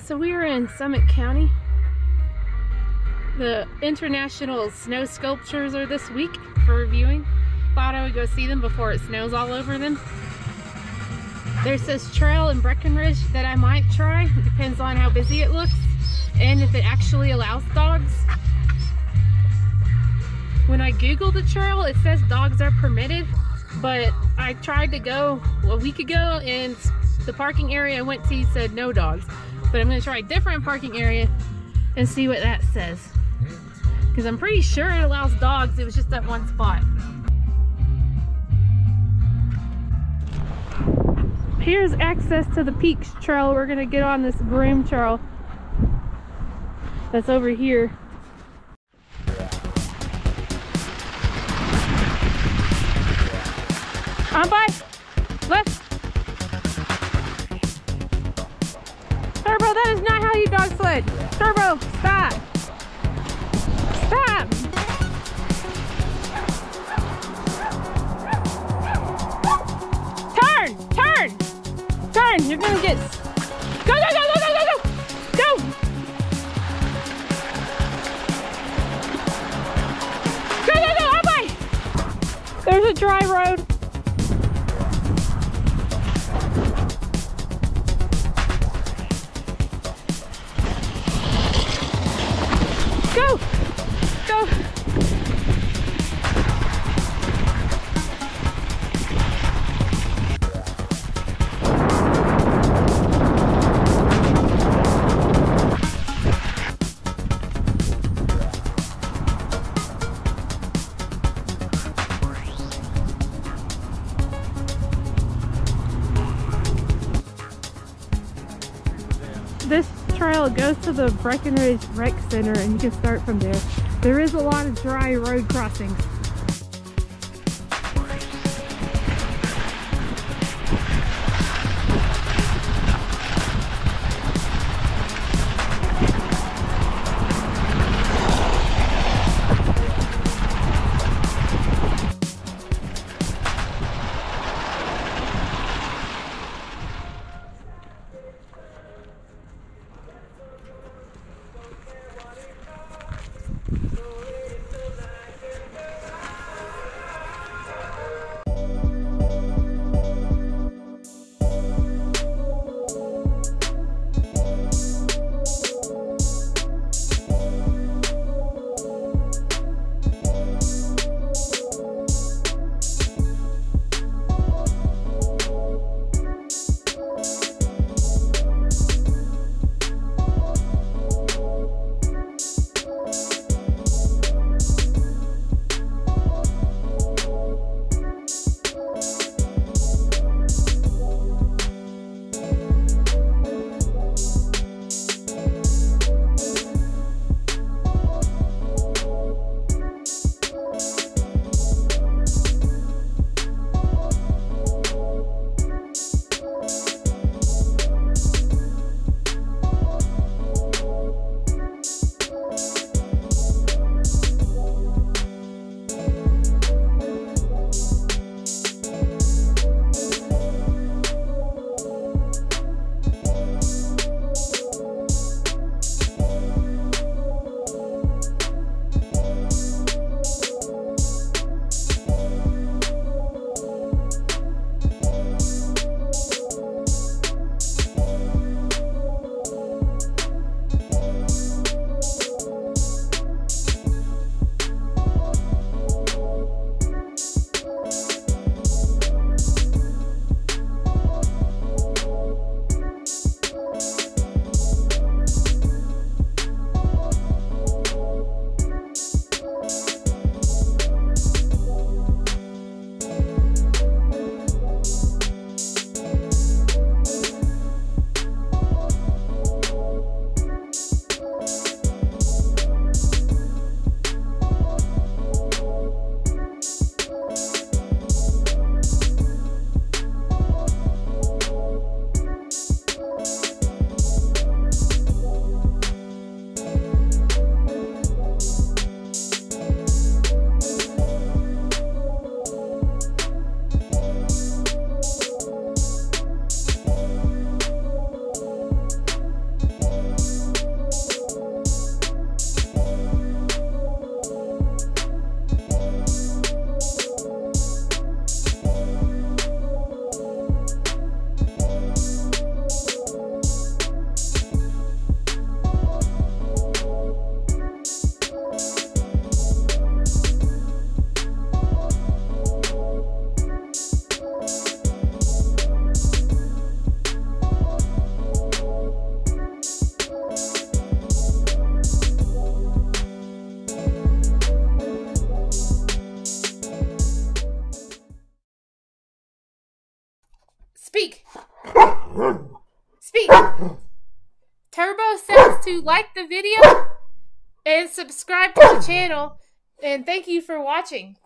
So we are in Summit County. The international snow sculptures are this week for viewing. Thought I would go see them before it snows all over them. There's this trail in Breckenridge that I might try. It depends on how busy it looks and if it actually allows dogs. When I Googled the trail, it says dogs are permitted, but I tried to go a week ago and the parking area I went to said no dogs. But I'm going to try a different parking area and see what that says. Because I'm pretty sure it allows dogs, it was just that one spot. Here's access to the Peaks Trail. We're going to get on this broom trail that's over here. On by, left. Turbo, that is not how you dog sled. Turbo, stop. Stop. Turn, turn, turn. You're gonna get. Go, go, go, go, go, go, go. Go. Go, go, go, on by. There's a dry road. Go! Go! This trail goes to the Breckenridge Rec Center and you can start from there. There is a lot of dry road crossings. to like the video and subscribe to the channel. And thank you for watching.